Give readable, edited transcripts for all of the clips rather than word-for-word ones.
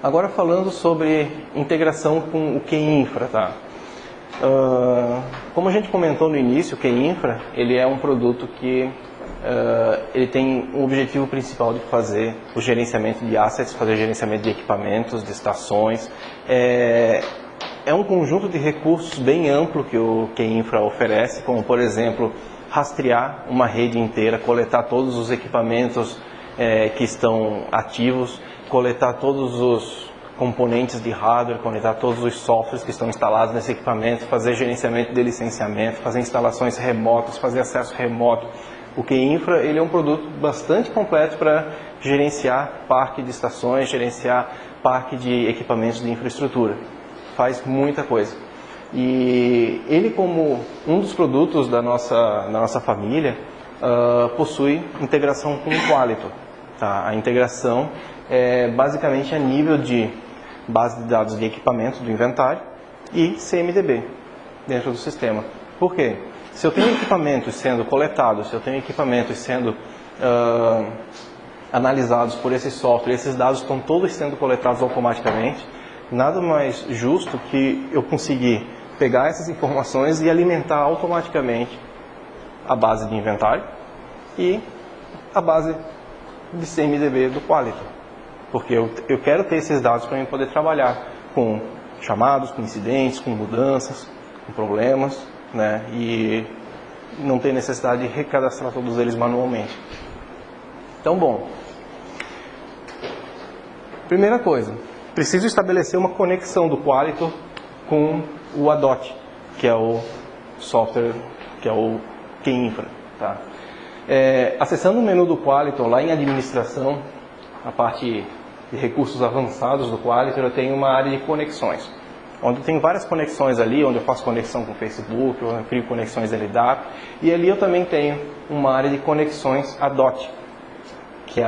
Agora falando sobre integração com o QInfra, tá? Como a gente comentou no início, o QInfra ele é um produto que ele tem um objetivo principal de fazer o gerenciamento de assets, fazer o gerenciamento de equipamentos, de estações. É um conjunto de recursos bem amplo que o QInfra oferece, como por exemplo, rastrear uma rede inteira, coletar todos os equipamentos que estão ativos, coletar todos os componentes de hardware, coletar todos os softwares que estão instalados nesse equipamento, fazer gerenciamento de licenciamento, fazer instalações remotas, fazer acesso remoto. O QInfra ele é um produto bastante completo para gerenciar parque de estações, gerenciar parque de equipamentos de infraestrutura. Faz muita coisa. E ele, como um dos produtos da nossa família, possui integração com o Qualitor. Tá? A integração é basicamente a nível de base de dados de equipamento do inventário e CMDB dentro do sistema. Por quê? Se eu tenho equipamentos sendo coletados, se eu tenho equipamentos sendo analisados por esse software, esses dados estão todos sendo coletados automaticamente, nada mais justo que eu conseguir pegar essas informações e alimentar automaticamente a base de inventário e a base de CMDB do Qualitor. Porque eu quero ter esses dados para eu poder trabalhar com chamados, com incidentes, com mudanças, com problemas, né? E não ter necessidade de recadastrar todos eles manualmente. Então, bom. Primeira coisa, preciso estabelecer uma conexão do Qualitor com o ADOT, que é o software, que é o QInfra. Tá? Acessando o menu do Qualitor, lá em administração, a parte de recursos avançados do Qualitor, eu tenho uma área de conexões, onde eu tenho várias conexões ali, onde eu faço conexão com o Facebook, eu crio conexões LDAP, e ali eu também tenho uma área de conexões ADOT, que é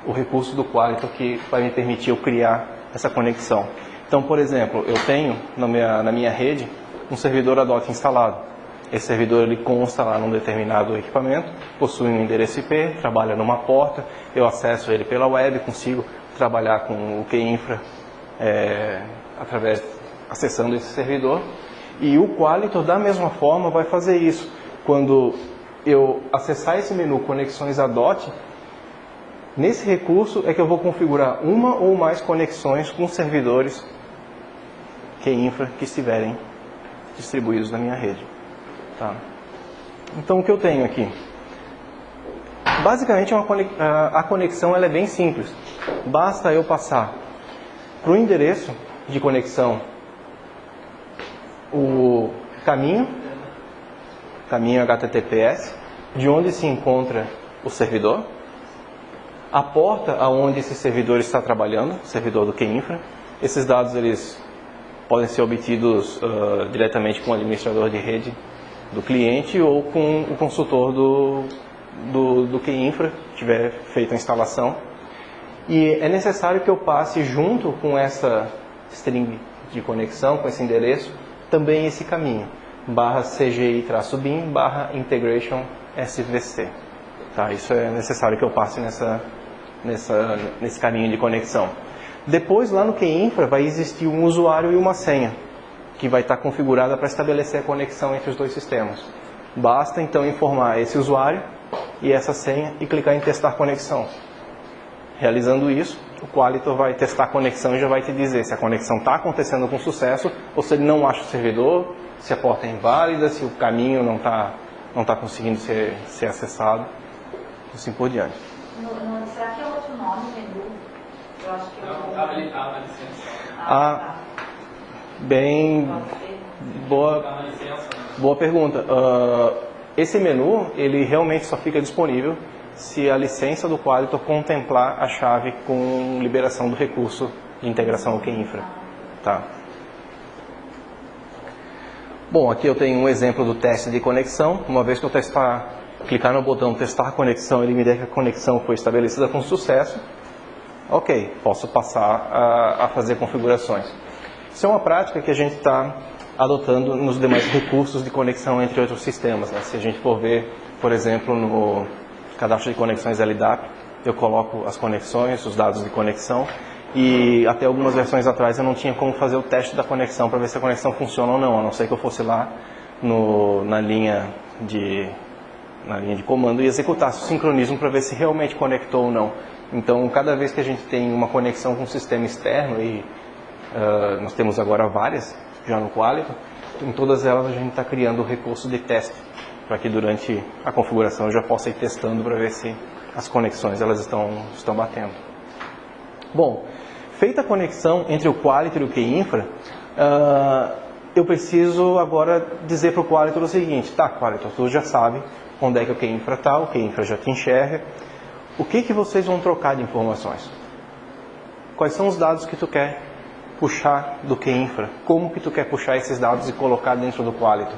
o recurso do Qualitor que vai me permitir eu criar essa conexão. Então, por exemplo, eu tenho na minha rede um servidor ADOT instalado. Esse servidor ele consta lá num determinado equipamento, possui um endereço IP, trabalha numa porta, eu acesso ele pela web, consigo trabalhar com o QInfra acessando esse servidor. E o Qualitor, da mesma forma, vai fazer isso. Quando eu acessar esse menu Conexões ADOT, nesse recurso é que eu vou configurar uma ou mais conexões com servidores QInfra que estiverem distribuídos na minha rede. Tá? Então, o que eu tenho aqui? Basicamente, a conexão ela é bem simples. Basta eu passar para o endereço de conexão o caminho HTTPS, de onde se encontra o servidor, a porta aonde esse servidor está trabalhando, o servidor do QInfra. Esses dados eles podem ser obtidos diretamente com o administrador de rede do cliente ou com o consultor do QInfra, que tiver feito a instalação. E é necessário que eu passe junto com essa string de conexão, com esse endereço, também esse caminho, /CGI-bin, /integration SVC. Tá? Isso é necessário que eu passe nesse caminho de conexão. Depois, lá no QInfra, vai existir um usuário e uma senha, que vai estar configurada para estabelecer a conexão entre os dois sistemas. Basta, então, informar esse usuário e essa senha e clicar em testar conexão. Realizando isso, o Qualitor vai testar a conexão e já vai te dizer se a conexão está acontecendo com sucesso ou se ele não acha o servidor, se a porta é inválida, se o caminho não está conseguindo ser acessado, assim por diante. Será que é outro nome, menu? Eu acho que não está habilitado a licença. Bem boa pergunta. Esse menu ele realmente só fica disponível se a licença do Qualitor contemplar a chave com liberação do recurso de integração ao QInfra. Tá. Bom, aqui eu tenho um exemplo do teste de conexão. Uma vez que eu clicar no botão testar conexão, ele me der que a conexão foi estabelecida com sucesso. Ok, posso passar a fazer configurações. Isso é uma prática que a gente está adotando nos demais recursos de conexão entre outros sistemas. Né? Se a gente for ver, por exemplo, no cadastro de conexões LDAP, eu coloco as conexões, os dados de conexão, e até algumas versões atrás eu não tinha como fazer o teste da conexão para ver se a conexão funciona ou não, a não ser que eu fosse lá na linha de comando e executasse o sincronismo para ver se realmente conectou ou não. Então, cada vez que a gente tem uma conexão com um sistema externo, e nós temos agora várias já no Qualito, em todas elas a gente está criando o recurso de teste, para que durante a configuração eu já possa ir testando para ver se as conexões elas estão batendo. Bom, feita a conexão entre o Qualito e o QInfra, eu preciso agora dizer para o Qualito o seguinte: tá, Qualito, tu já sabe onde é que o QInfra está, o QInfra já te enxerga. O que vocês vão trocar de informações? Quais são os dados que tu quer puxar do QInfra? Como que tu quer puxar esses dados e colocar dentro do Qualito?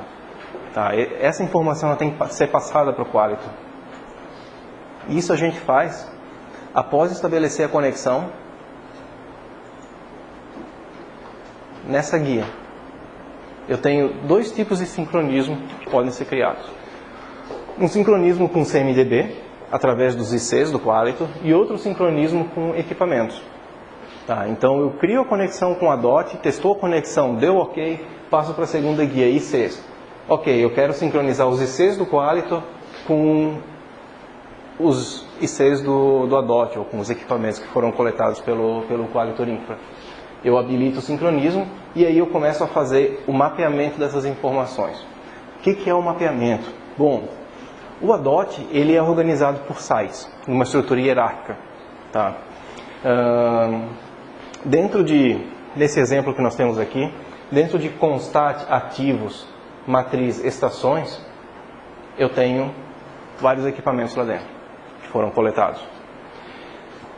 Tá, essa informação ela tem que ser passada para o Qualito. Isso a gente faz após estabelecer a conexão nessa guia. Eu tenho dois tipos de sincronismo que podem ser criados. Um sincronismo com CMDB, através dos ICs do Qualito, e outro sincronismo com equipamentos. Tá, então eu crio a conexão com a DOT, testou a conexão, deu ok, passo para a segunda guia, ICs. Ok, eu quero sincronizar os ICs do Qualito com os ICs do ADOT, ou com os equipamentos que foram coletados pelo Qualito Infra. Eu habilito o sincronismo e aí eu começo a fazer o mapeamento dessas informações. O que é o mapeamento? Bom, o ADOT ele é organizado por sites, numa estrutura hierárquica. Tá? Nesse exemplo que nós temos aqui, dentro de constat, ativos, matriz, estações, eu tenho vários equipamentos lá dentro, que foram coletados.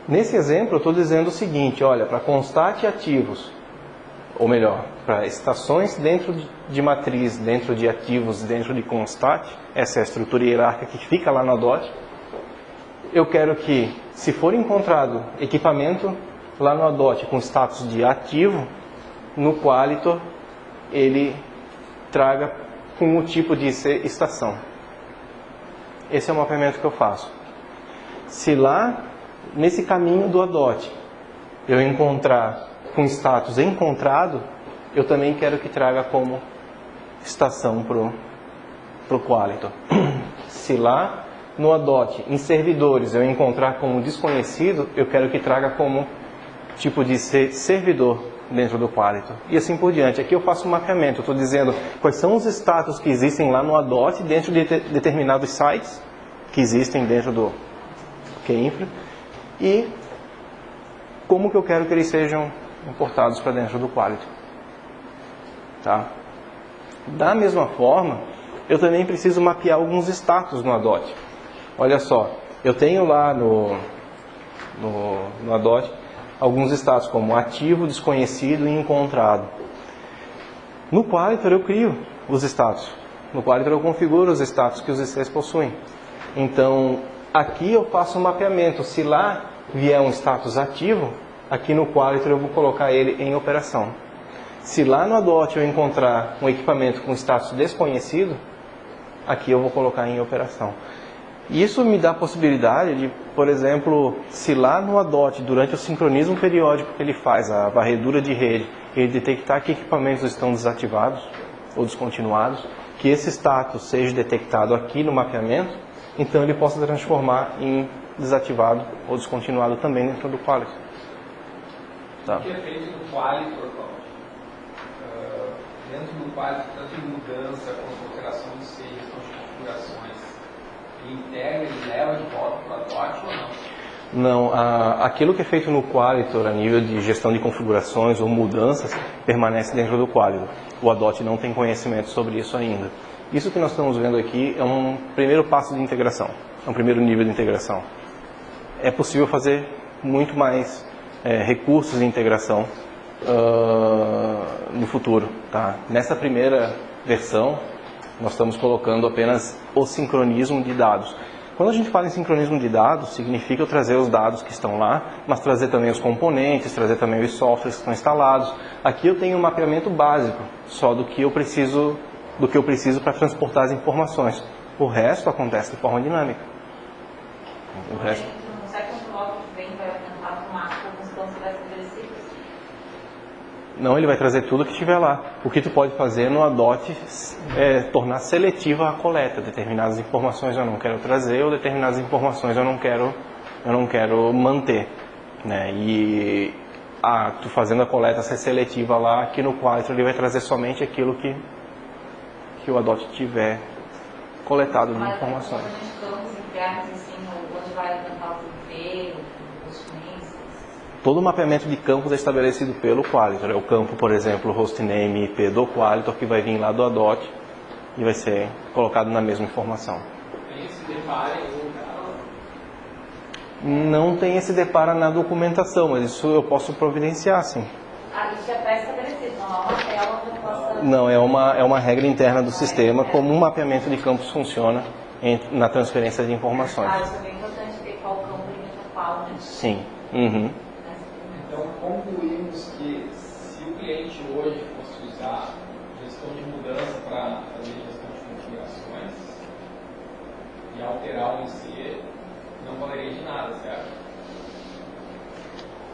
Nesse exemplo eu estou dizendo o seguinte: olha, para constat ativos, ou melhor, para estações dentro de matriz, dentro de ativos, dentro de constat, essa é a estrutura hierárquica que fica lá na DOT, eu quero que, se for encontrado equipamento lá no ADOT com status de ativo, no Qualito ele traga com o tipo de estação. Esse é o mapeamento que eu faço. Se lá, nesse caminho do ADOT, eu encontrar com status encontrado, eu também quero que traga como estação para o Qualito. Se lá no ADOT, em servidores, eu encontrar como desconhecido, eu quero que traga como tipo de servidor dentro do Qualito. E assim por diante. Aqui eu faço um mapeamento, eu estou dizendo quais são os status que existem lá no ADOT dentro de determinados sites que existem dentro do QInfra e como que eu quero que eles sejam importados para dentro do Qualito. Tá? Da mesma forma, eu também preciso mapear alguns status no ADOT. Olha só, eu tenho lá no ADOT alguns status como ativo, desconhecido e encontrado. No Qualito eu crio os status. No Qualito eu configuro os status que os ICs possuem. Então, aqui eu faço um mapeamento. Se lá vier um status ativo, aqui no Qualito eu vou colocar ele em operação. Se lá no ADOT eu encontrar um equipamento com status desconhecido, aqui eu vou colocar em operação. Isso me dá a possibilidade de, por exemplo, se lá no ADOT, durante o sincronismo periódico que ele faz, a varredura de rede, ele detectar que equipamentos estão desativados ou descontinuados, que esse status seja detectado aqui no mapeamento, então ele possa transformar em desativado ou descontinuado também dentro do Qualito. Tá. O que é feito no Qualito, dentro do Qualito, tanto em mudança quanto alteração de seja, gestão de configurações, ele integra e leva de volta para o ADOT ou não? Não, aquilo que é feito no Qualito a nível de gestão de configurações ou mudanças permanece dentro do Qualito. O ADOT não tem conhecimento sobre isso ainda. Isso que nós estamos vendo aqui é um primeiro passo de integração, é um primeiro nível de integração. É possível fazer muito mais recursos de integração no futuro. Tá? Nessa primeira versão, nós estamos colocando apenas o sincronismo de dados. Quando a gente fala em sincronismo de dados, significa eu trazer os dados que estão lá, mas trazer também os componentes, trazer também os softwares que estão instalados. Aqui eu tenho um mapeamento básico, só do que eu preciso para transportar as informações. O resto acontece de forma dinâmica. O resto... Você não consegue controlar o que vem para tentar tomar como então você vai estabelecer Não, ele vai trazer tudo que estiver lá. O que tu pode fazer no ADOT é tornar seletiva a coleta. Determinadas informações eu não quero trazer, ou determinadas informações eu não quero manter, né? E tu fazendo a coleta ser seletiva lá, aqui no Quality ele vai trazer somente aquilo que o ADOT tiver coletado de informações. Mas campos internos, assim, onde vai levantar o tempero, os chineses? Todo o mapeamento de campos é estabelecido pelo Qualitor. É o campo, por exemplo, o hostname e IP do Qualitor, que vai vir lá do ADOT e vai ser colocado na mesma informação. Tem esse deparo aí, Não tem esse deparo na documentação, mas isso eu posso providenciar, sim. Isso é pré-estabelecido, não é uma tela onde eu possa... Não, é uma regra interna do sistema, como um mapeamento de campos funciona na transferência de informações. Isso é bem importante ver qual campo limita qual, né? Sim. Uhum. Então, concluímos que se o cliente hoje fosse usar gestão de mudança para fazer gestão de configurações e alterar o IC, não valeria de nada, certo?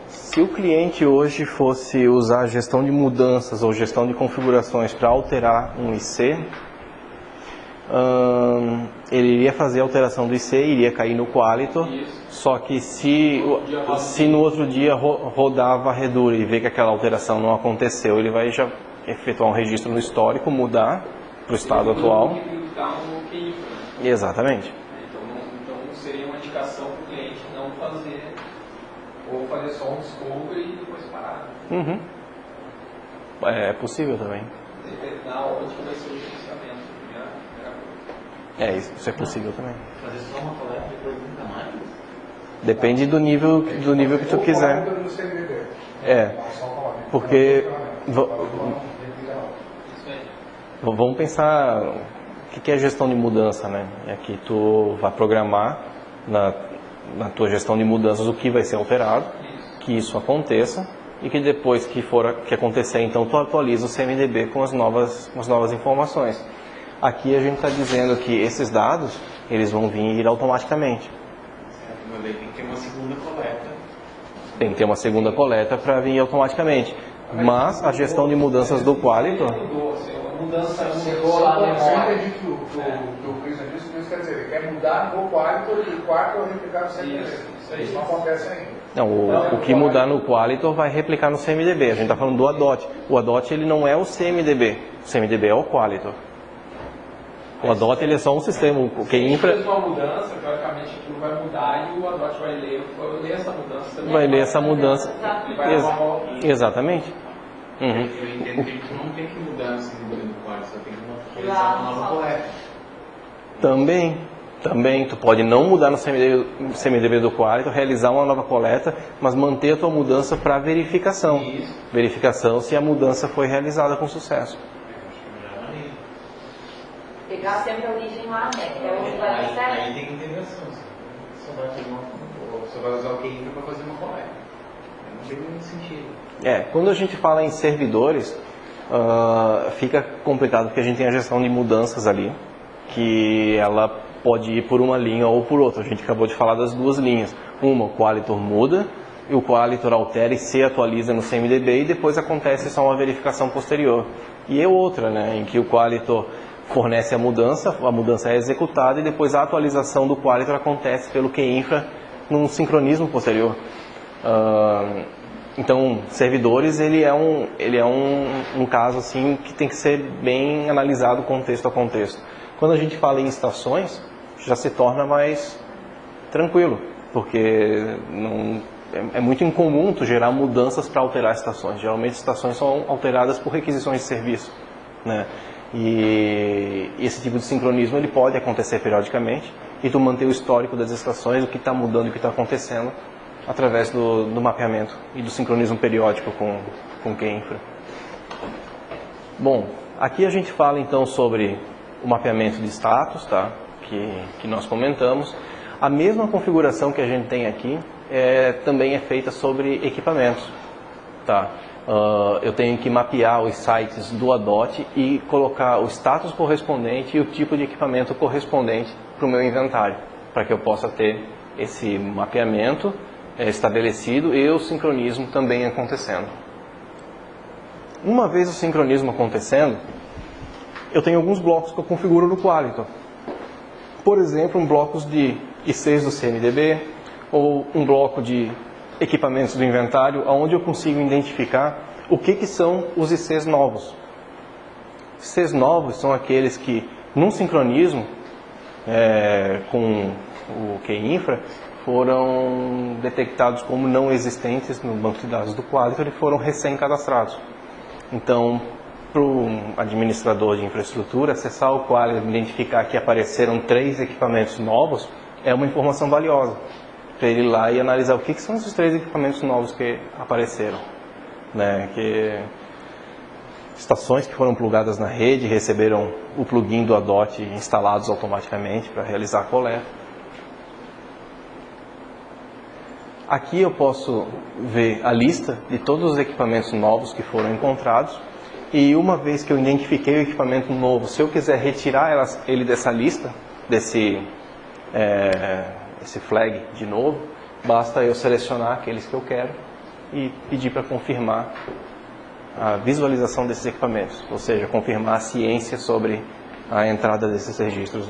Se o cliente hoje fosse usar gestão de mudanças ou gestão de configurações para alterar um IC, ele iria fazer a alteração do IC, iria cair no Qualitor, só que se no outro dia rodar a varredura e ver que aquela alteração não aconteceu, ele vai já efetuar um registro no histórico, mudar para o estado atual. Exatamente. Então seria uma indicação para o cliente não fazer, ou fazer só um discovery e depois parar. Uhum. É possível também. Na onde vai ser o gerenciamento. Isso é possível também. Fazer só uma coleta e depois nunca mais? Depende do nível que tu quiser. Porque vamos pensar o que é gestão de mudança, né? É que tu vai programar na tua gestão de mudanças o que vai ser alterado, que isso aconteça e que depois que acontecer, então tu atualiza o CMDB com as novas informações. Aqui a gente está dizendo que esses dados eles vão vir automaticamente. Mas daí tem que ter uma segunda coleta. Tem que ter uma segunda coleta para vir automaticamente. Mas a gestão de mudanças do Qualitor... Chegou lá na memória. Eu entendi que o Cris disse, isso quer dizer, ele quer mudar no Qualitor e o Qualitor replicar no CMDB. Isso não acontece ainda. Não, o que mudar no Qualitor vai replicar no CMDB. A gente está falando do ADOT. O ADOT ele não é o CMDB. O CMDB é o Qualitor. O ADOT ele é só um sistema. O que infra... Se uma mudança, teoricamente aquilo vai mudar e o ADOT vai ler essa mudança também. Vai ler essa mudança. Exatamente. Eu entendo que tu não tem que mudar assim do quadro, só tem que realizar uma nova coleta. Também, tu pode não mudar no CMDB do Qualitor, realizar uma nova coleta, mas manter a tua mudança para verificação. Isso. Verificação se a mudança foi realizada com sucesso. Pegar sempre a origem lá, né? Que é onde vai dar certo. Aí tem integração. Você vai usar o QI para fazer uma coleta. Não tem muito sentido. Quando a gente fala em servidores, fica complicado porque a gente tem a gestão de mudanças ali, que ela pode ir por uma linha ou por outra. A gente acabou de falar das duas linhas. Uma, o Qualitor muda, e o Qualitor altera e se atualiza no CMDB, e depois acontece só uma verificação posterior. E outra, né, em que o Qualitor fornece a mudança é executada, e depois a atualização do Qualitor acontece pelo QInfra num sincronismo posterior. Então, servidores, ele é um caso assim que tem que ser bem analisado contexto a contexto. Quando a gente fala em estações, já se torna mais tranquilo, porque é muito incomum tu gerar mudanças para alterar estações. Geralmente, estações são alteradas por requisições de serviço, né? E esse tipo de sincronismo ele pode acontecer periodicamente, e tu manter o histórico das estações, o que está mudando e o que está acontecendo, através do mapeamento e do sincronismo periódico com o QInfra. Bom, aqui a gente fala então sobre o mapeamento de status, tá? que nós comentamos. A mesma configuração que a gente tem aqui também é feita sobre equipamentos. Tá? Eu tenho que mapear os sites do ADOT e colocar o status correspondente e o tipo de equipamento correspondente para o meu inventário, para que eu possa ter esse mapeamento estabelecido e o sincronismo também acontecendo. uma vez o sincronismo acontecendo, eu tenho alguns blocos que eu configuro no Qualitor. Por exemplo, blocos de ICs do CMDB, ou um bloco de equipamentos do inventário, onde eu consigo identificar o que são os ICs novos. ICs novos são aqueles que, num sincronismo com o QInfra, foram detectados como não existentes no banco de dados do Qualitor e foram recém-cadastrados. Então, para o administrador de infraestrutura, acessar o Qualitor e identificar que apareceram 3 equipamentos novos é uma informação valiosa para ele ir lá e analisar o que são esses 3 equipamentos novos que apareceram. Que estações que foram plugadas na rede receberam o plugin do ADOT instalados automaticamente para realizar a coleta. Aqui eu posso ver a lista de todos os equipamentos novos que foram encontrados. E uma vez que eu identifiquei o equipamento novo, se eu quiser retirar ele dessa lista, esse flag de novo, basta eu selecionar aqueles que eu quero e pedir para confirmar a visualização desses equipamentos, ou seja, confirmar a ciência sobre a entrada desses registros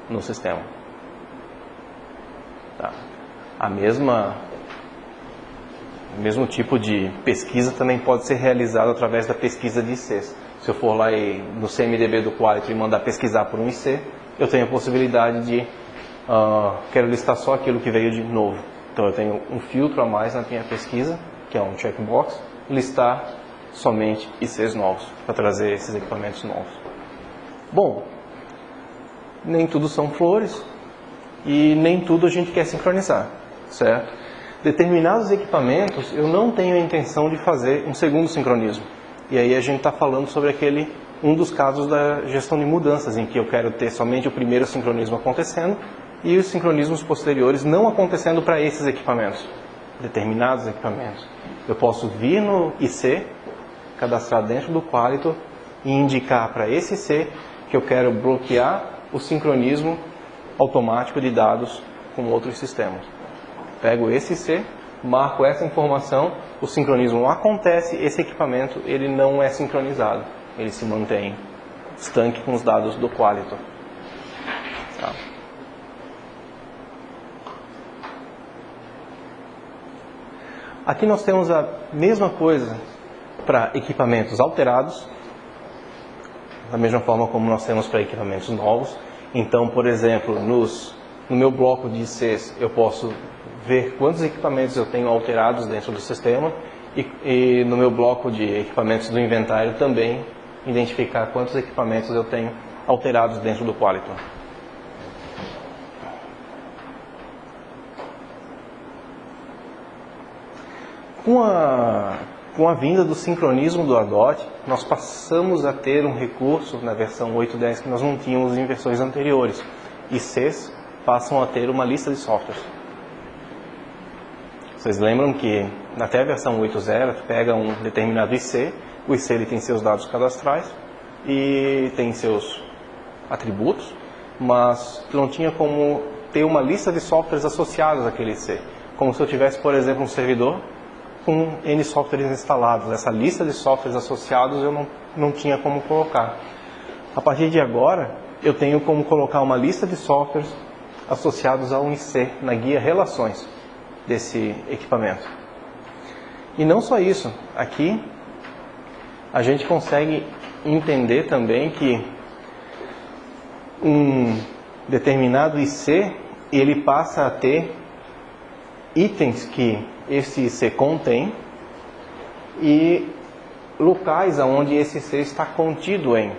no sistema. Tá. O mesmo tipo de pesquisa também pode ser realizado através da pesquisa de ICs. Se eu for lá no CMDB do Qualitor e mandar pesquisar por um IC, eu tenho a possibilidade de quero listar só aquilo que veio de novo. Então eu tenho um filtro a mais na minha pesquisa, que é um checkbox, listar somente ICs novos, para trazer esses equipamentos novos. Bom, nem tudo são flores e nem tudo a gente quer sincronizar, certo? Determinados equipamentos eu não tenho a intenção de fazer um segundo sincronismo. E aí a gente está falando sobre um dos casos da gestão de mudanças, em que eu quero ter somente o primeiro sincronismo acontecendo e os sincronismos posteriores não acontecendo para esses equipamentos, determinados equipamentos. Eu posso vir no IC, cadastrar dentro do Qualitor e indicar para esse IC que eu quero bloquear o sincronismo automático de dados com outros sistemas. Pego esse IC, marco essa informação, o sincronismo acontece, esse equipamento ele não é sincronizado, ele se mantém estanque com os dados do Qualitor. Tá. Aqui nós temos a mesma coisa para equipamentos alterados, da mesma forma como nós temos para equipamentos novos. Então, por exemplo, no meu bloco de ICs eu posso ver quantos equipamentos eu tenho alterados dentro do sistema e no meu bloco de equipamentos do inventário também identificar quantos equipamentos eu tenho alterados dentro do Qualitor. Com a vinda do sincronismo do ADOT, nós passamos a ter um recurso na versão 8.10 que nós não tínhamos em versões anteriores. ICs passam a ter uma lista de softwares. Vocês lembram que até a versão 8.0 pega um determinado IC, o IC ele tem seus dados cadastrais e tem seus atributos, mas não tinha como ter uma lista de softwares associados àquele IC. Como se eu tivesse, por exemplo, um servidor com N softwares instalados. Essa lista de softwares associados eu não tinha como colocar. A partir de agora, eu tenho como colocar uma lista de softwares associados a um IC na guia Relações desse equipamento. E não só isso, aqui a gente consegue entender também que um determinado IC ele passa a ter itens que esse IC contém e locais aonde esse IC está contido em.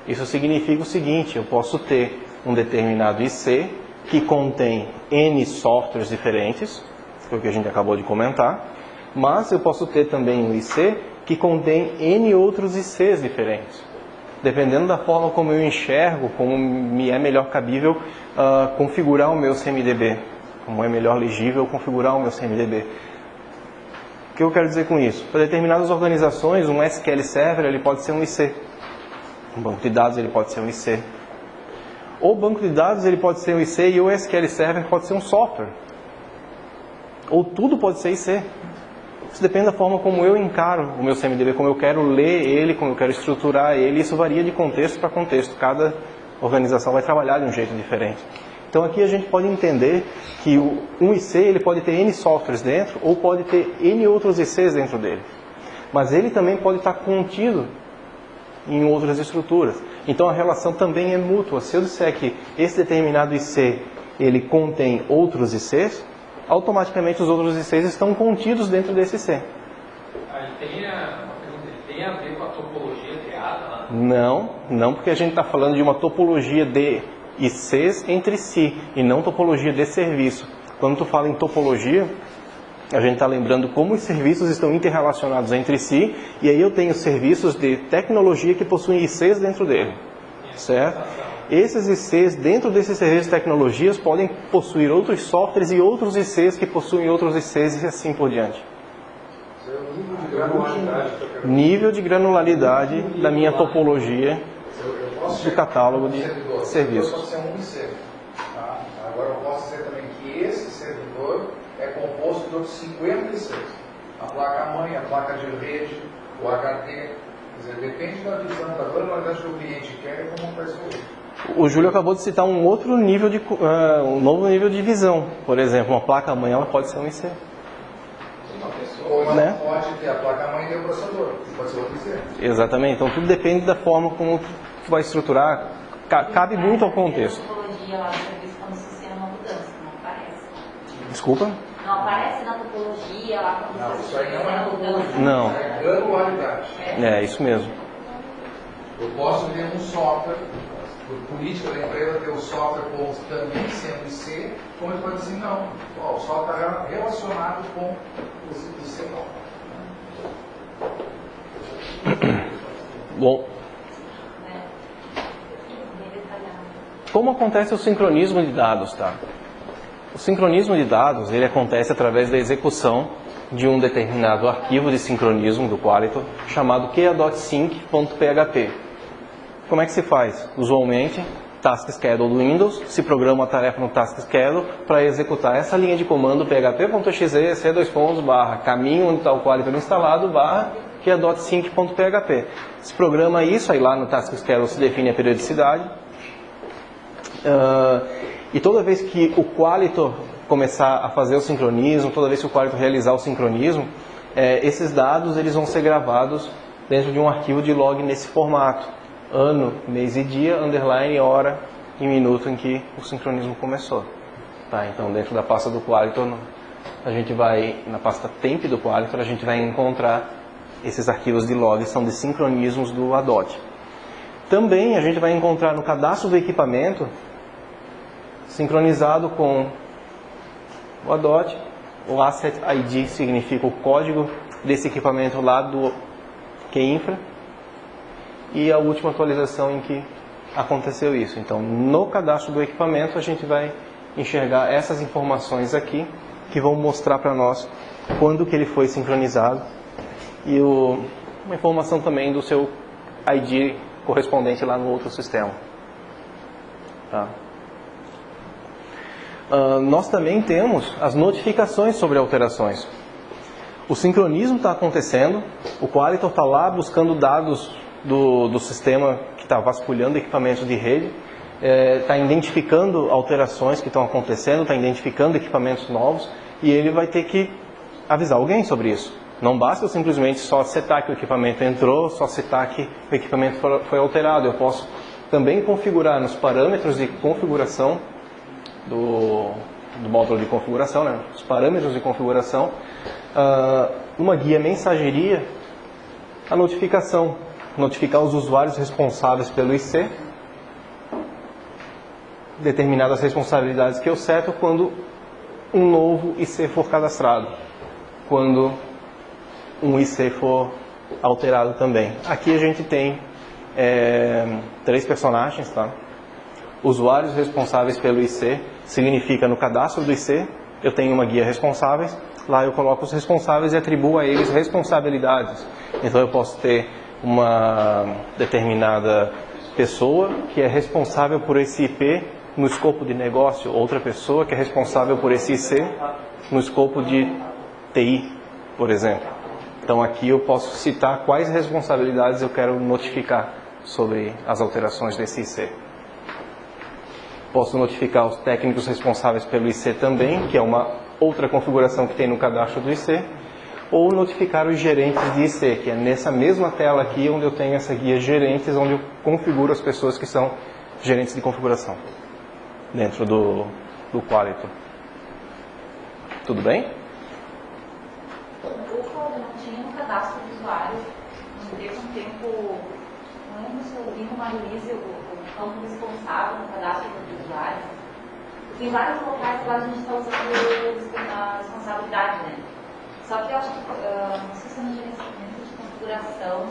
Isso significa o seguinte: eu posso ter um determinado IC que contém N softwares diferentes, foi o que a gente acabou de comentar, mas eu posso ter também um IC que contém N outros ICs diferentes. Dependendo da forma como eu enxergo, como me é melhor cabível configurar o meu CMDB, como é melhor legível configurar o meu CMDB. O que eu quero dizer com isso? Para determinadas organizações, um SQL Server ele pode ser um IC, um banco de dados ele pode ser um IC. Ou banco de dados ele pode ser um IC e o SQL Server pode ser um software. Ou tudo pode ser IC. Isso depende da forma como eu encaro o meu CMDB, como eu quero ler ele, como eu quero estruturar ele. Isso varia de contexto para contexto. Cada organização vai trabalhar de um jeito diferente. Então aqui a gente pode entender que um IC ele pode ter N softwares dentro ou pode ter N outros ICs dentro dele. Mas ele também pode estar contido em outras estruturas. Então a relação também é mútua. Se eu disser que esse determinado IC ele contém outros ICs, automaticamente os outros ICs estão contidos dentro desse IC. Aí tem a ver com a topologia criada lá? Não, porque a gente está falando de uma topologia de ICs entre si e não topologia de serviço. Quando tu fala em topologia, a gente está lembrando como os serviços estão interrelacionados entre si, e aí eu tenho serviços de tecnologia que possuem ICs dentro dele, certo? Esses ICs, dentro desses serviços de tecnologias, podem possuir outros softwares e outros ICs que possuem outros ICs e assim por diante. Nível de granularidade da minha topologia do catálogo de serviços. Pode ser um IC. Tá? Agora eu posso dizer também que esse servidor é composto de outros 50 ICs. A placa-mãe, a placa de rede, o HD. Quer dizer, depende da visão, da granularidade que o cliente quer e como vai ser o O Júlio acabou de citar um outro nível de, um novo nível de visão. Por exemplo, uma placa-mãe ela pode ser um IC. Ou ela Né? pode ter a placa-mãe e o processador, que pode ser outro IC. Exatamente. Então tudo depende da forma como tu vai estruturar. Cabe muito ao contexto. A topologia lá do serviço quando o sistema é uma mudança, não aparece. Desculpa? Não aparece na topologia lá quando Não, o isso aí sistema não é topologia. Não. Isso é granularidade. É, isso mesmo. Eu posso ter um software, por política da empresa, ter o software como também sendo IC, como ele pode dizer, não, ó, o software está relacionado com o IC não. Bom, como acontece o sincronismo de dados, tá? O sincronismo de dados, ele acontece através da execução de um determinado arquivo de sincronismo do Qualitor, chamado QA.sync.php. Como é que se faz? Usualmente, Task Schedule do Windows, se programa uma tarefa no Task Schedule para executar essa linha de comando php.exe c2 caminho onde está o Qualitor instalado QA.sync.php. Se programa isso, aí lá no Task Schedule se define a periodicidade. E toda vez que o Qualitor começar a fazer o sincronismo, toda vez que o Qualitor realizar o sincronismo, esses dados eles vão ser gravados dentro de um arquivo de log nesse formato. Ano, mês e dia, underline, hora e minuto em que o sincronismo começou. Tá? Então dentro da pasta do Qualitor, a gente vai, na pasta temp do Qualitor, a gente vai encontrar esses arquivos de log, são de sincronismos do ADOT. Também a gente vai encontrar no cadastro do equipamento, sincronizado com o ADOT, o Asset ID significa o código desse equipamento lá do QInfra, e a última atualização em que aconteceu isso. Então, no cadastro do equipamento, a gente vai enxergar essas informações aqui, que vão mostrar para nós quando que ele foi sincronizado, e uma informação também do seu ID correspondente lá no outro sistema. Tá? Nós também temos as notificações sobre alterações. O sincronismo está acontecendo, o Qualitor está lá buscando dados do sistema que está vasculhando equipamentos de rede, está identificando alterações que estão acontecendo, está identificando equipamentos novos, e ele vai ter que avisar alguém sobre isso. Não basta eu simplesmente só citar que o equipamento entrou, só citar que o equipamento foi alterado. Eu posso também configurar nos parâmetros de configuração do módulo de configuração, né? Os parâmetros de configuração, uma guia mensageria, a notificar os usuários responsáveis pelo IC, determinadas responsabilidades que eu seto quando um novo IC for cadastrado, quando um IC for alterado também. Aqui a gente tem 3 personagens, tá? Usuários responsáveis pelo IC significa no cadastro do IC eu tenho uma guia responsáveis, lá eu coloco os responsáveis e atribuo a eles responsabilidades. Então eu posso ter uma determinada pessoa que é responsável por esse IP no escopo de negócio, outra pessoa que é responsável por esse IC no escopo de TI, por exemplo. Então aqui eu posso citar quais responsabilidades eu quero notificar sobre as alterações desse IC. Posso notificar os técnicos responsáveis pelo IC também, que é uma outra configuração que tem no cadastro do IC, ou notificar os gerentes de IC, que é nessa mesma tela aqui onde eu tenho essa guia gerentes, onde eu configuro as pessoas que são gerentes de configuração dentro do Qualito. Tudo bem? O Cloud não tinha um cadastro de usuário, não teve um tempo, não lembro se eu vi numa release o campo responsável no cadastro do usuário. Porque em vários locais agora a gente está usando a responsabilidade, né? Só que eu acho que, não sei se é no gerenciamento de configuração,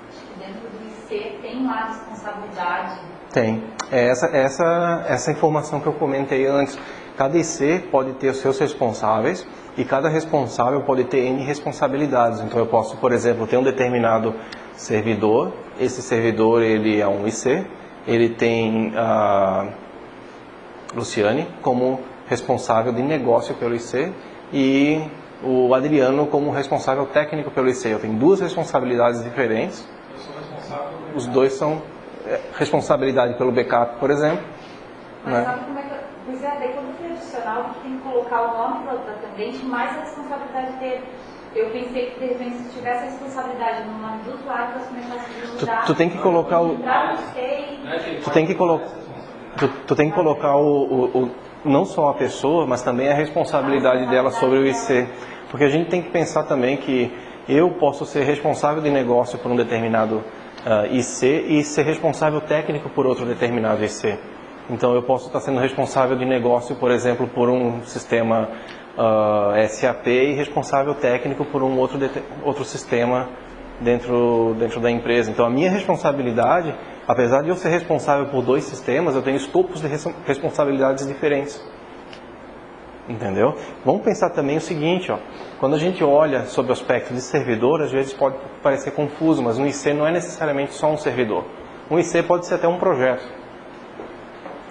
acho que dentro do IC tem lá a responsabilidade. Tem. É essa informação que eu comentei antes. Cada IC pode ter os seus responsáveis e cada responsável pode ter N responsabilidades. Então eu posso, por exemplo, ter um determinado servidor. Esse servidor ele é um IC. Ele tem a Luciane como responsável de negócio pelo IC e o Adriano como responsável técnico pelo IC. Eu tenho duas responsabilidades diferentes. Eu sou responsável pelo Os dois são responsabilidade pelo backup, por exemplo. Mas Né? sabe como é que... Pois é, daí quando foi adicional, tem que colocar o nome do atendente mais a responsabilidade dele. Eu pensei que de repente se tivesse a responsabilidade no nome do usuário, para começar a mudar. Tu tem que colocar o... Tu tem que colocar... Tu tem que colocar não só a pessoa, mas também a responsabilidade dela sobre o IC. Porque a gente tem que pensar também que eu posso ser responsável de negócio por um determinado IC e ser responsável técnico por outro determinado IC. Então eu posso estar sendo responsável de negócio, por exemplo, por um sistema SAP e responsável técnico por um outro sistema dentro da empresa. Então a minha responsabilidade, apesar de eu ser responsável por dois sistemas, eu tenho escopos de responsabilidades diferentes. Entendeu? Vamos pensar também o seguinte, ó, quando a gente olha sobre o aspecto de servidor, às vezes pode parecer confuso, mas um IC não é necessariamente só um servidor. Um IC pode ser até um projeto.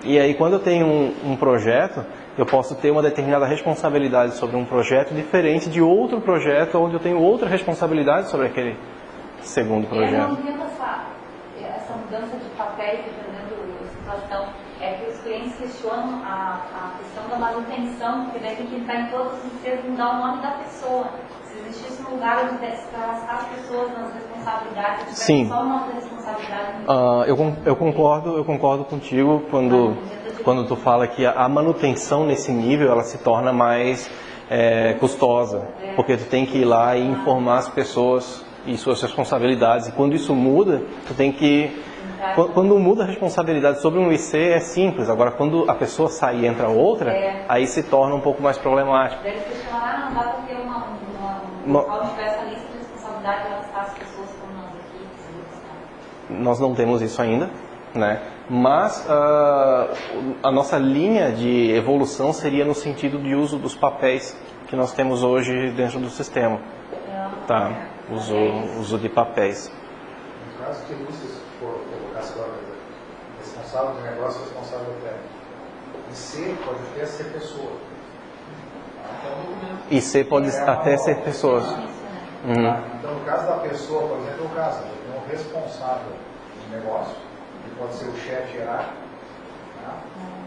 E aí quando eu tenho um projeto, eu posso ter uma determinada responsabilidade sobre um projeto diferente de outro projeto, onde eu tenho outra responsabilidade sobre aquele segundo projeto. Eu não entendo essa mudança de papéis, dependendo da situação. É que os clientes questionam a questão da manutenção, porque daí tem que entrar em todos os ICs e mudar o nome da pessoa. Se existisse um lugar onde desse para lascar as pessoas nas responsabilidades, tivesse Sim. só o nome da responsabilidade. Eu concordo contigo quando tu fala que a manutenção nesse nível ela se torna mais custosa, porque tu tem que ir lá e informar as pessoas e suas responsabilidades. E quando isso muda, tu tem que... Quando muda a responsabilidade sobre um IC é simples, agora quando a pessoa sai e entra outra, aí se torna um pouco mais problemático. Daí eles questionaram, não dá para ter um local onde tivesse a lista de responsabilidade e lascar as pessoas como nós aqui. Nós não temos isso ainda, né? Mas a nossa linha de evolução seria no sentido de uso dos papéis que nós temos hoje dentro do sistema. Tá? Uso de papéis. No caso que você for colocar agora, responsável de negócio, responsável técnico. IC pode até ser pessoa. IC pode até ser pessoas. Então, no caso da pessoa, por exemplo, o caso, eu tenho um responsável de negócio, que pode ser o chefe hierárquico, tá?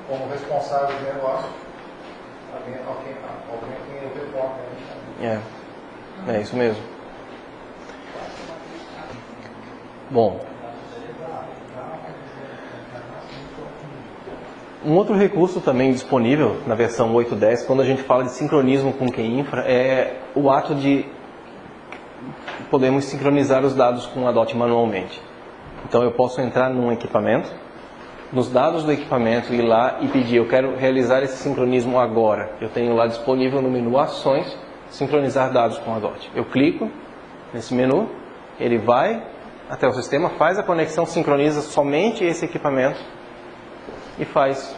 Como responsável de negócio, alguém tem o reporte. É isso mesmo. Bom, um outro recurso também disponível na versão 8.10, quando a gente fala de sincronismo com QInfra, é o ato de podemos sincronizar os dados com a DOT manualmente. Então eu posso entrar num equipamento, nos dados do equipamento, ir lá e pedir, eu quero realizar esse sincronismo agora. Eu tenho lá disponível no menu Ações, sincronizar dados com a DOT. Eu clico nesse menu, ele vai até o sistema, faz a conexão, sincroniza somente esse equipamento e faz.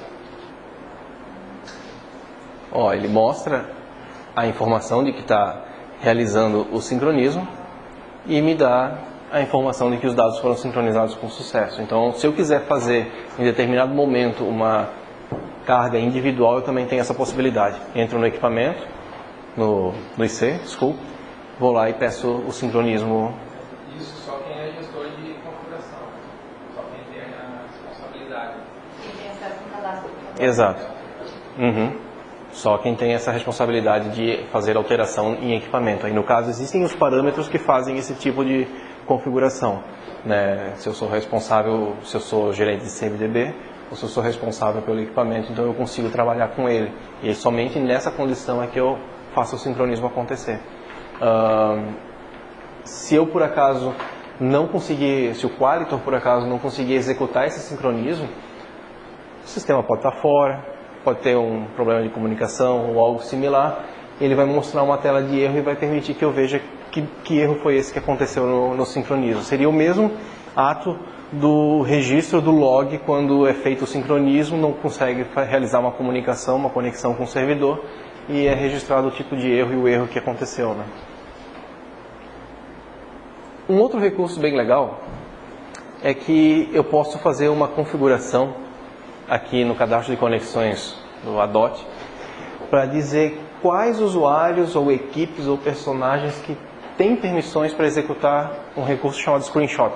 Ele mostra a informação de que está realizando o sincronismo e me dá a informação de que os dados foram sincronizados com sucesso. Então, se eu quiser fazer em determinado momento uma carga individual, eu também tenho essa possibilidade. Entro no equipamento, no IC, desculpa, vou lá e peço o sincronismo. Isso só quem é gestor de configuração, só quem tem a responsabilidade. Quem tem acesso ao cadastro. Exato. Só quem tem essa responsabilidade de fazer alteração em equipamento. Aí, no caso, existem os parâmetros que fazem esse tipo de configuração, né? Se eu sou responsável, se eu sou gerente de CMDB, ou se eu sou responsável pelo equipamento, então eu consigo trabalhar com ele. E somente nessa condição é que eu faço o sincronismo acontecer. Se eu, por acaso, não conseguir, se o Qualitor, por acaso, não conseguir executar esse sincronismo, o sistema pode estar fora, pode ter um problema de comunicação ou algo similar, ele vai mostrar uma tela de erro e vai permitir que eu veja que erro foi esse que aconteceu no sincronismo. Seria o mesmo ato do registro do log quando é feito o sincronismo, não consegue realizar uma comunicação, uma conexão com o servidor e é registrado o tipo de erro e o erro que aconteceu, né? Um outro recurso bem legal é que eu posso fazer uma configuração aqui no cadastro de conexões do ADOT para dizer quais usuários ou equipes ou personagens que têm permissões para executar um recurso chamado screenshot.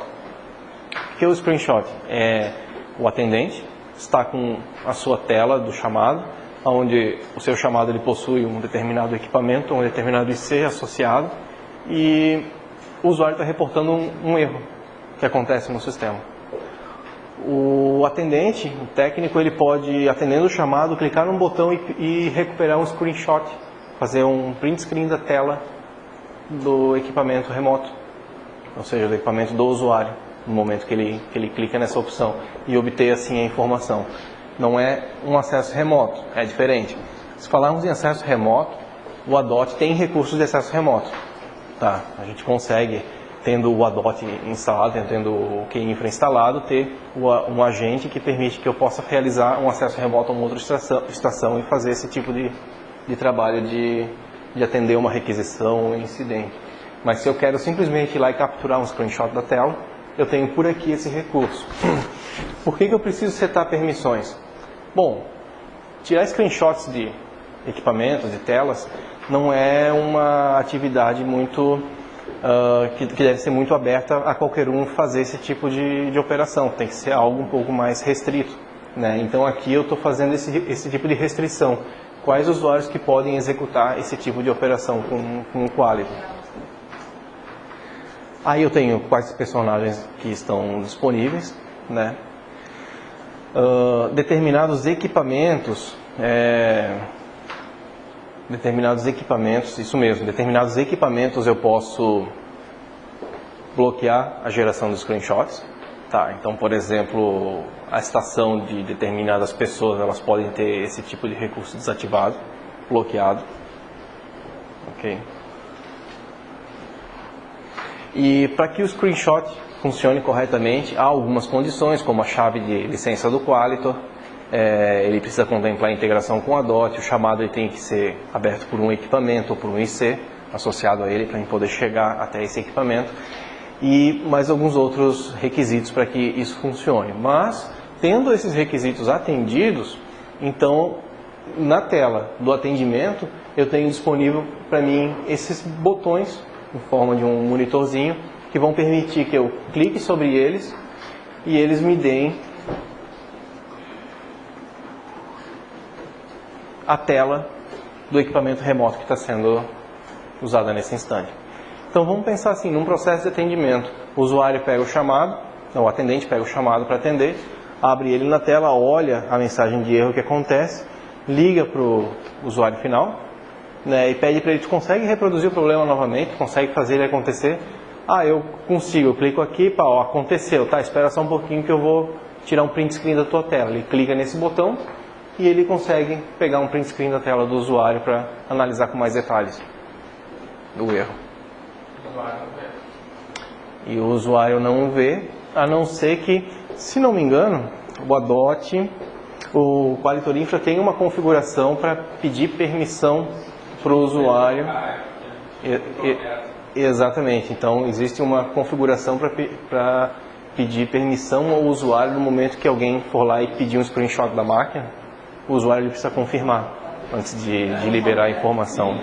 O que é o screenshot? É o atendente está com a sua tela do chamado, onde o seu chamado ele possui um determinado equipamento, um determinado IC associado, e o usuário está reportando um erro que acontece no sistema. O atendente, o técnico, ele pode, atendendo o chamado, clicar num botão e recuperar um screenshot, fazer um print screen da tela do equipamento remoto, ou seja, do equipamento do usuário, no momento que ele clica nessa opção, e obter assim a informação. Não é um acesso remoto, é diferente. Se falarmos em acesso remoto, o ADOT tem recursos de acesso remoto. Tá? A gente consegue, tendo o ADOT instalado, tendo o QInfra instalado, ter um agente que permite que eu possa realizar um acesso remoto a uma outra estação e fazer esse tipo de trabalho de atender uma requisição ou incidente. Mas se eu quero simplesmente ir lá e capturar um screenshot da tela, eu tenho por aqui esse recurso. Por que eu preciso setar permissões? Bom, tirar screenshots de equipamentos, de telas, não é uma atividade muito que deve ser muito aberta a qualquer um fazer esse tipo de operação. Tem que ser algo um pouco mais restrito, né? Então aqui eu estou fazendo esse tipo de restrição. Quais usuários que podem executar esse tipo de operação com o Quality? Aí eu tenho quais personagens que estão disponíveis, né? Determinados equipamentos, isso mesmo, determinados equipamentos eu posso bloquear a geração de screenshots. Tá, então, por exemplo, a estação de determinadas pessoas, elas podem ter esse tipo de recurso desativado, bloqueado. Ok. E para que o screenshot funcione corretamente, há algumas condições, como a chave de licença do Qualitor. Ele precisa contemplar a integração com a DOT, o chamado ele tem que ser aberto por um equipamento ou por um IC associado a ele para poder chegar até esse equipamento, e mais alguns outros requisitos para que isso funcione. Mas, tendo esses requisitos atendidos, então, na tela do atendimento, eu tenho disponível para mim esses botões, em forma de um monitorzinho, que vão permitir que eu clique sobre eles e eles me deem a tela do equipamento remoto que está sendo usado nesse instante. Então vamos pensar assim, num processo de atendimento, o usuário pega o chamado, o atendente pega o chamado para atender, abre ele na tela, olha a mensagem de erro que acontece, liga para o usuário final, né, e pede para ele: tu consegue reproduzir o problema novamente, consegue fazer ele acontecer? Ah, eu consigo, eu clico aqui, pá, ó, aconteceu, tá, espera só um pouquinho que eu vou tirar um print screen da tua tela. Ele clica nesse botão e ele consegue pegar um print screen da tela do usuário para analisar com mais detalhes o erro. E o usuário não vê, a não ser que, se não me engano, o ADOT, o Qualitor Infra tem uma configuração para pedir permissão para o usuário. Exatamente, então existe uma configuração para pedir permissão ao usuário no momento que alguém for lá e pedir um screenshot da máquina. O usuário ele precisa confirmar antes de liberar a informação.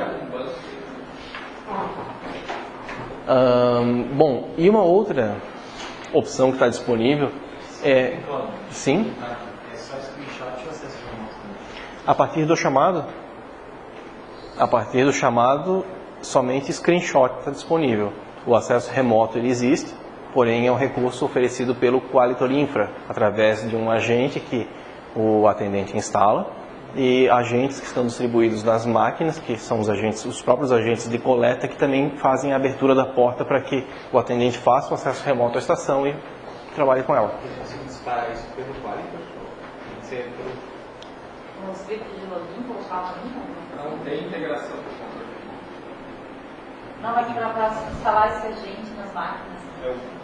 Bom, e uma outra opção que está disponível é... Sim? É só screenshot ou acesso remoto também? A partir do chamado? A partir do chamado, somente screenshot está disponível. O acesso remoto ele existe, porém é um recurso oferecido pelo Qualitor Infra, através de um agente que o atendente instala e agentes que estão distribuídos nas máquinas, que são os próprios agentes de coleta, que também fazem a abertura da porta para que o atendente faça o acesso remoto à estação e trabalhe com ela. Eu consigo disparar isso pelo Qualitor? Tem que ser pelo... No script de login, colocar uma linha? Não tem integração com o controle. Não, mas para instalar esse agente nas máquinas.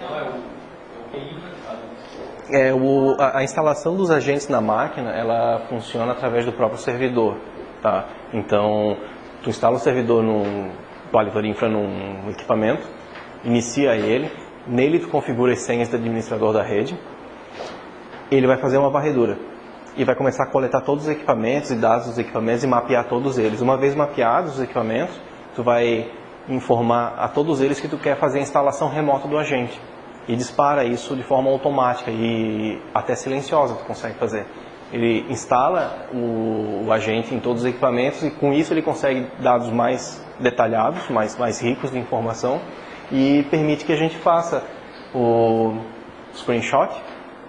Não, é o QI que faz isso. A instalação dos agentes na máquina, ela funciona através do próprio servidor, tá? Então, tu instala o servidor no Qualitor Infra num equipamento, inicia ele, nele tu configura as senhas do administrador da rede, ele vai fazer uma varredura e vai começar a coletar todos os equipamentos e dados dos equipamentos e mapear todos eles. Uma vez mapeados os equipamentos, tu vai informar a todos eles que tu quer fazer a instalação remota do agente. E dispara isso de forma automática e até silenciosa tu consegue fazer. Ele instala o agente em todos os equipamentos e com isso ele consegue dados mais detalhados, mais ricos de informação e permite que a gente faça o screenshot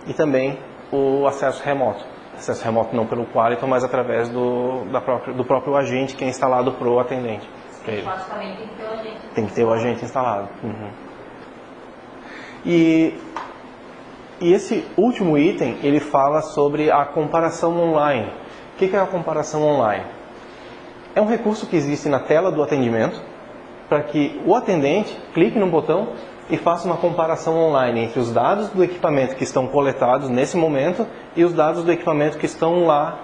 e também o acesso remoto. Acesso remoto não pelo Qualitor, mas através do próprio agente que é instalado para o atendente. Basicamente tem que ter o agente. Tem que ter o agente instalado. E esse último item, ele fala sobre a comparação online. O que é a comparação online? É um recurso que existe na tela do atendimento para que o atendente clique no botão e faça uma comparação online entre os dados do equipamento que estão coletados nesse momento e os dados do equipamento que estão lá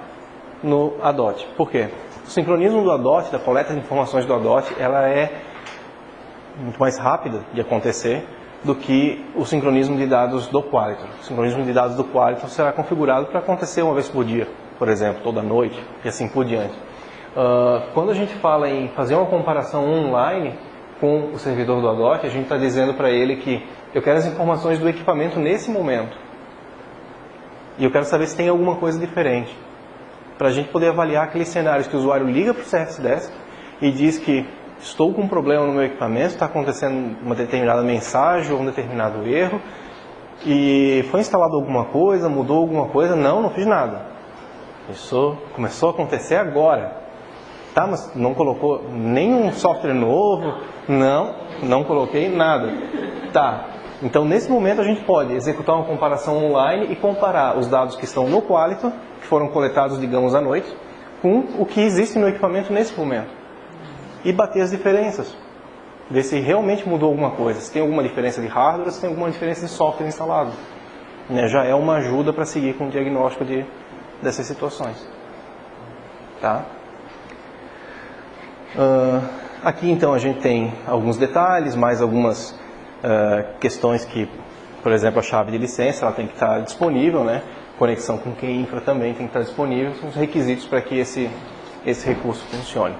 no ADOT. Por quê? O sincronismo do ADOT, da coleta de informações do ADOT, ela é muito mais rápida de acontecer do que o sincronismo de dados do Qualitor. O sincronismo de dados do Qualitor será configurado para acontecer uma vez por dia, por exemplo, toda noite e assim por diante. Quando a gente fala em fazer uma comparação online com o servidor do ADOT, a gente está dizendo para ele que eu quero as informações do equipamento nesse momento e eu quero saber se tem alguma coisa diferente, para a gente poder avaliar aqueles cenários que o usuário liga para o Service Desk e diz que estou com um problema no meu equipamento, está acontecendo uma determinada mensagem ou um determinado erro e foi instalado alguma coisa, mudou alguma coisa. Não fiz nada. Isso começou a acontecer agora. Tá, mas não colocou nenhum software novo? Não coloquei nada. Tá, então nesse momento a gente pode executar uma comparação online e comparar os dados que estão no Qualitor, que foram coletados, digamos, à noite, com o que existe no equipamento nesse momento. E bater as diferenças. Ver se realmente mudou alguma coisa. Se tem alguma diferença de hardware, se tem alguma diferença de software instalado. Já é uma ajuda para seguir com o diagnóstico dessas situações. Tá? Aqui então a gente tem alguns detalhes, mais algumas questões que, por exemplo, a chave de licença ela tem que estar disponível, né? Conexão com QI Infra também tem que estar disponível. São os requisitos para que esse recurso funcione.